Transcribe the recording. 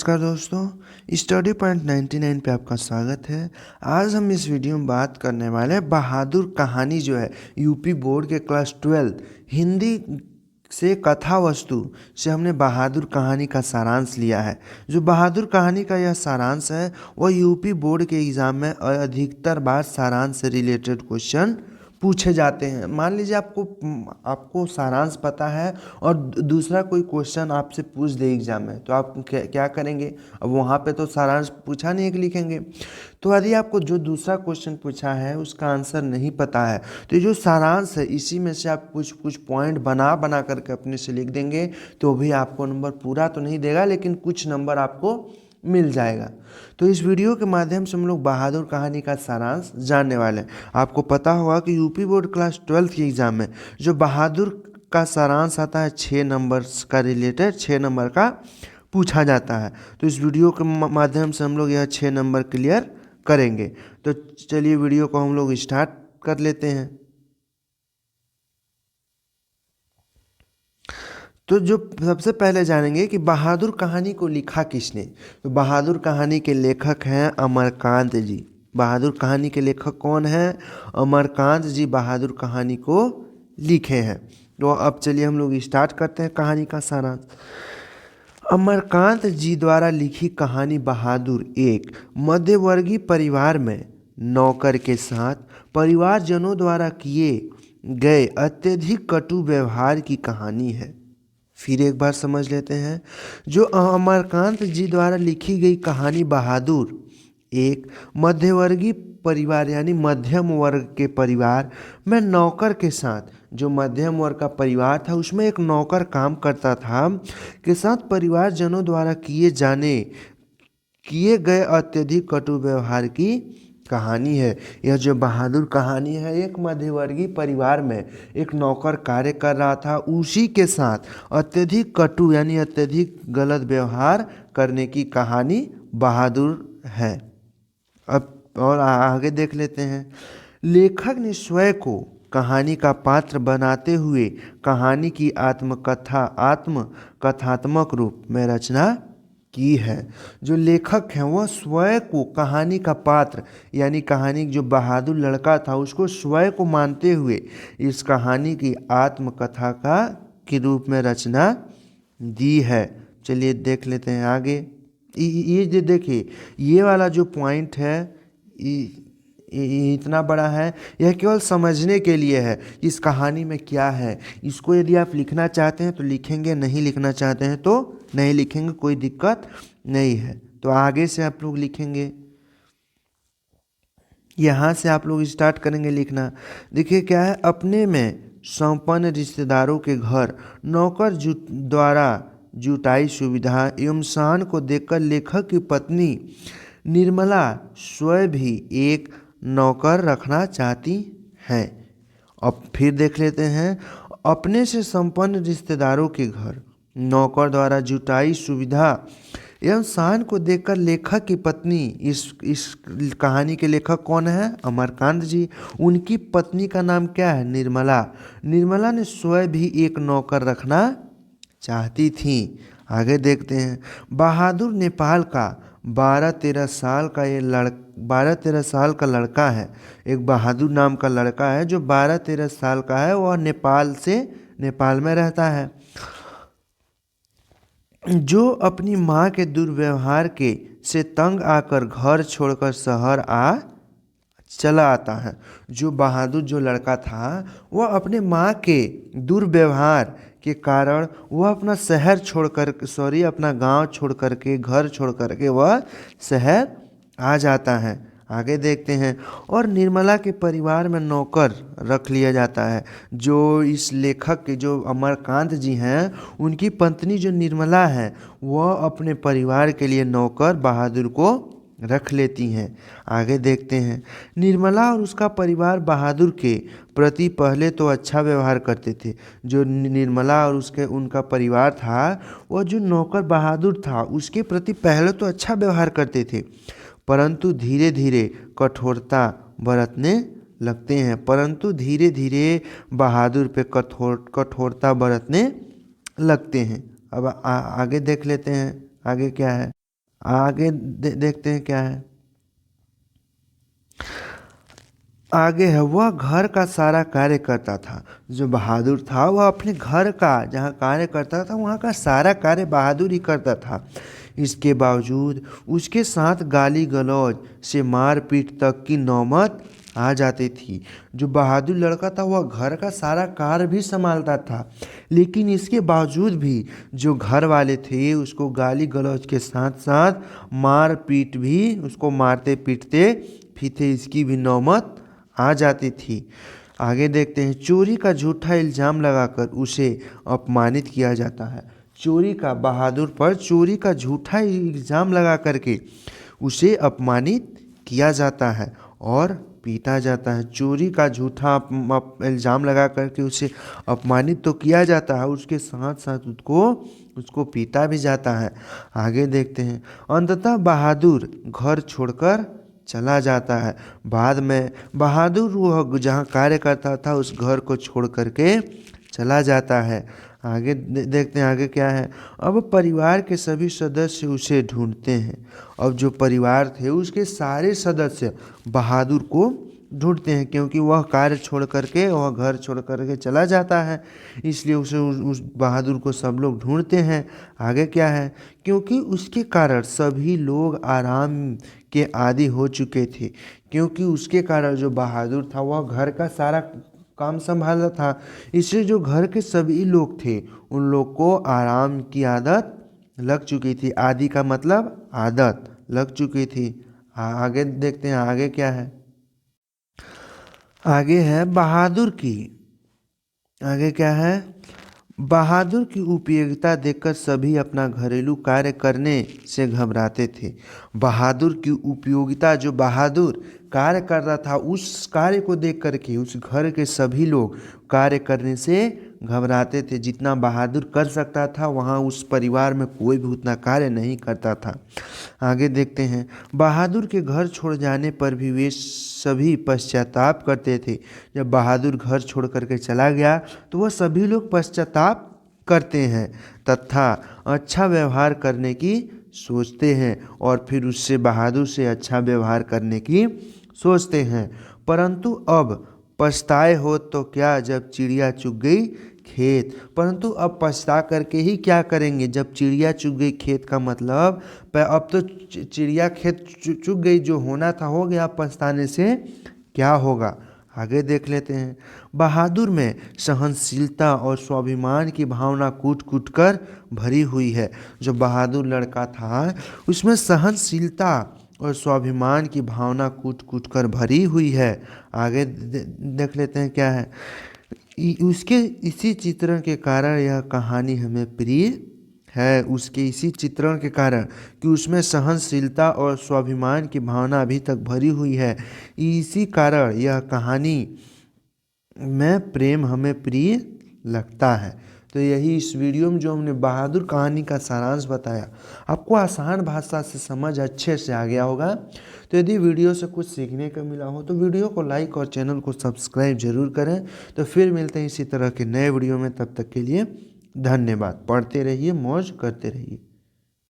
नमस्कार दोस्तों, study point 99 पे आपका स्वागत है। आज हम इस वीडियो में बात करने वाले हैं बहादुर कहानी जो है यूपी बोर्ड के क्लास 12 हिंदी से कथा वस्तु से हमने बहादुर कहानी का सारांश लिया है। जो बहादुर कहानी का यह सारांश है वह यूपी बोर्ड के एग्ज़ाम में अधिकतर बार सारांश से रिलेटेड क्वेश्चन पूछे जाते हैं। मान लीजिए आपको सारांश पता है और दूसरा कोई क्वेश्चन आपसे पूछ दे एग्जाम में, तो आप क्या करेंगे? अब वहाँ पे तो सारांश पूछा नहीं कि लिखेंगे। तो यदि आपको जो दूसरा क्वेश्चन पूछा है उसका आंसर नहीं पता है तो ये जो सारांश है इसी में से आप कुछ पॉइंट बना बना करके अपने से लिख देंगे तो भी आपको नंबर पूरा तो नहीं देगा, लेकिन कुछ नंबर आपको मिल जाएगा। तो इस वीडियो के माध्यम से हम लोग बहादुर कहानी का सारांश जानने वाले हैं। आपको पता होगा कि यूपी बोर्ड क्लास 12 के एग्ज़ाम में जो बहादुर का सारांश आता है 6 नंबर्स का रिलेटेड 6 नंबर का पूछा जाता है। तो इस वीडियो के माध्यम से हम लोग यह 6 नंबर क्लियर करेंगे। तो चलिए वीडियो को हम लोग स्टार्ट कर लेते हैं। तो जो सबसे पहले जानेंगे कि बहादुर कहानी को लिखा किसने। तो बहादुर कहानी के लेखक हैं अमरकांत जी। बहादुर कहानी के लेखक कौन हैं? अमरकांत जी बहादुर कहानी को लिखे हैं। तो अब चलिए हम लोग स्टार्ट करते हैं कहानी का सारांश। अमरकांत जी द्वारा लिखी कहानी बहादुर एक मध्यवर्गीय परिवार में नौकर के साथ परिवारजनों द्वारा किए गए अत्यधिक कटु व्यवहार की कहानी है। फिर एक बार समझ लेते हैं। जो अमरकांत जी द्वारा लिखी गई कहानी बहादुर एक मध्यवर्गीय परिवार यानी मध्यम वर्ग के परिवार में नौकर के साथ, जो मध्यम वर्ग का परिवार था उसमें एक नौकर काम करता था, के साथ परिवारजनों द्वारा किए गए अत्यधिक कटु व्यवहार की कहानी है। यह जो बहादुर कहानी है एक मध्यवर्गीय परिवार में एक नौकर कार्य कर रहा था, उसी के साथ अत्यधिक कटु यानी अत्यधिक गलत व्यवहार करने की कहानी बहादुर है। अब और आगे देख लेते हैं। लेखक ने स्वयं को कहानी का पात्र बनाते हुए कहानी की आत्मकथात्मक रूप में रचना की है। जो लेखक हैं वह स्वयं को कहानी का पात्र यानी कहानी जो बहादुर लड़का था उसको स्वयं को मानते हुए इस कहानी की आत्मकथा के रूप में रचना दी है। चलिए देख लेते हैं आगे। ये जो देखिए ये वाला जो पॉइंट है इतना बड़ा है, यह केवल समझने के लिए है इस कहानी में क्या है। इसको यदि आप लिखना चाहते हैं तो लिखेंगे, नहीं लिखना चाहते हैं तो नहीं लिखेंगे, कोई दिक्कत नहीं है। तो आगे से आप लोग लिखेंगे, यहाँ से आप लोग स्टार्ट करेंगे लिखना। देखिए क्या है, अपने में संपन्न रिश्तेदारों के घर नौकर द्वारा जुटाई सुविधा एवं शान को देखकर लेखक की पत्नी निर्मला स्वयं भी एक नौकर रखना चाहती हैं। अब फिर देख लेते हैं। अपने से संपन्न रिश्तेदारों के घर नौकर द्वारा जुटाई सुविधा एवं शान को देखकर लेखक की पत्नी, इस कहानी के लेखक कौन है? अमरकांत जी। उनकी पत्नी का नाम क्या है? निर्मला। निर्मला ने स्वयं भी एक नौकर रखना चाहती थी। आगे देखते हैं। बहादुर नेपाल का 12-13 साल का 12-13 साल का लड़का है। एक बहादुर नाम का लड़का है जो 12-13 साल का है, वह नेपाल में रहता है, जो अपनी माँ के दुर्व्यवहार से तंग आकर घर छोड़कर शहर चला आता है। जो बहादुर जो लड़का था वह अपने माँ के दुर्व्यवहार के कारण वह अपना अपना गांव छोड़ करके, घर छोड़ करके वह शहर आ जाता है। आगे देखते हैं। और निर्मला के परिवार में नौकर रख लिया जाता है। जो इस लेखक के जो अमरकांत जी हैं उनकी पत्नी जो निर्मला है वह अपने परिवार के लिए नौकर बहादुर को रख लेती हैं। आगे देखते हैं। निर्मला और उसका परिवार बहादुर के प्रति पहले तो अच्छा व्यवहार करते थे। जो निर्मला और उनका परिवार था वह जो नौकर बहादुर था उसके प्रति पहले तो अच्छा व्यवहार करते थे, परंतु धीरे धीरे कठोरता बरतने लगते हैं। परंतु धीरे धीरे बहादुर पे कठोरता बरतने लगते हैं। अब आगे देख लेते हैं आगे क्या है। आगे देखते हैं क्या है। आगे है, वह घर का सारा कार्य करता था। जो बहादुर था वह अपने घर का जहाँ कार्य करता था वहाँ का सारा कार्य बहादुर ही करता था। इसके बावजूद उसके साथ गाली गलौज से मारपीट तक की नौबत आ जाती थी। जो बहादुर लड़का था वह घर का सारा कार्य भी संभालता था, लेकिन इसके बावजूद भी जो घर वाले थे उसको गाली गलौज के साथ साथ मारपीट भी, उसको मारते पीटते फिर इसकी भी नौबत आ जाती थी। आगे देखते हैं, चोरी का झूठा इल्ज़ाम लगाकर उसे अपमानित किया जाता है। चोरी का, बहादुर पर चोरी का झूठा इल्ज़ाम लगा करके उसे अपमानित किया जाता है और पीटा जाता है। चोरी का झूठा इल्ज़ाम लगा करके उसे अपमानित तो किया जाता है, उसके साथ साथ उसको पीटा भी जाता है। आगे देखते हैं, अंततः बहादुर घर छोड़कर चला जाता है। बाद में बहादुर वह जहाँ कार्य करता था उस घर को छोड़ करके चला जाता है। आगे देखते हैं आगे क्या है। अब परिवार के सभी सदस्य उसे ढूंढते हैं। अब जो परिवार थे उसके सारे सदस्य बहादुर को ढूंढते हैं, क्योंकि वह कार्य छोड़ करके, वह घर छोड़ करके चला जाता है, इसलिए उसे उस बहादुर को सब लोग ढूंढते हैं। आगे क्या है, क्योंकि उसके कारण सभी लोग आराम के आदी हो चुके थे। क्योंकि उसके कारण जो बहादुर था वह घर का सारा काम संभाला था, इसलिए जो घर के सभी लोग थे उन लोग को आराम की आदत लग चुकी थी। आदि का मतलब आदत लग चुकी थी। आगे देखते हैं आगे क्या है। आगे है बहादुर की, आगे क्या है, बहादुर की उपयोगिता देखकर सभी अपना घरेलू कार्य करने से घबराते थे। बहादुर की उपयोगिता, जो बहादुर कार्य कर रहा था उस कार्य को देख करके उस घर के सभी लोग कार्य करने से घबराते थे। जितना बहादुर कर सकता था वहाँ उस परिवार में कोई भी उतना कार्य नहीं करता था। आगे देखते हैं, बहादुर के घर छोड़ जाने पर भी वे सभी पश्चाताप करते थे। जब बहादुर घर छोड़ करके चला गया तो वह सभी लोग पश्चाताप करते हैं तथा अच्छा व्यवहार करने की सोचते हैं और फिर उससे, बहादुर से अच्छा व्यवहार करने की सोचते हैं। परंतु अब पछताए हो तो क्या, जब चिड़िया चुग गई खेत। परंतु अब पछता करके ही क्या करेंगे, जब चिड़िया चुग गई खेत का मतलब अब तो चिड़िया खेत चुग गई, जो होना था हो गया, पछताने से क्या होगा। आगे देख लेते हैं, बहादुर में सहनशीलता और स्वाभिमान की भावना कूट कूट कर भरी हुई है। जो बहादुर लड़का था उसमें सहनशीलता और स्वाभिमान की भावना कूट कूट कर भरी हुई है। आगे देख लेते हैं क्या है। उसके इसी चित्रण के कारण यह कहानी हमें प्रिय है। उसके इसी चित्रण के कारण कि उसमें सहनशीलता और स्वाभिमान की भावना अभी तक भरी हुई है, इसी कारण यह कहानी में प्रेम हमें प्रिय लगता है। तो यही इस वीडियो में जो हमने बहादुर कहानी का सारांश बताया, आपको आसान भाषा से समझ अच्छे से आ गया होगा। तो यदि वीडियो से कुछ सीखने को मिला हो तो वीडियो को लाइक और चैनल को सब्सक्राइब जरूर करें। तो फिर मिलते हैं इसी तरह के नए वीडियो में, तब तक के लिए धन्यवाद। पढ़ते रहिए, मौज करते रहिए।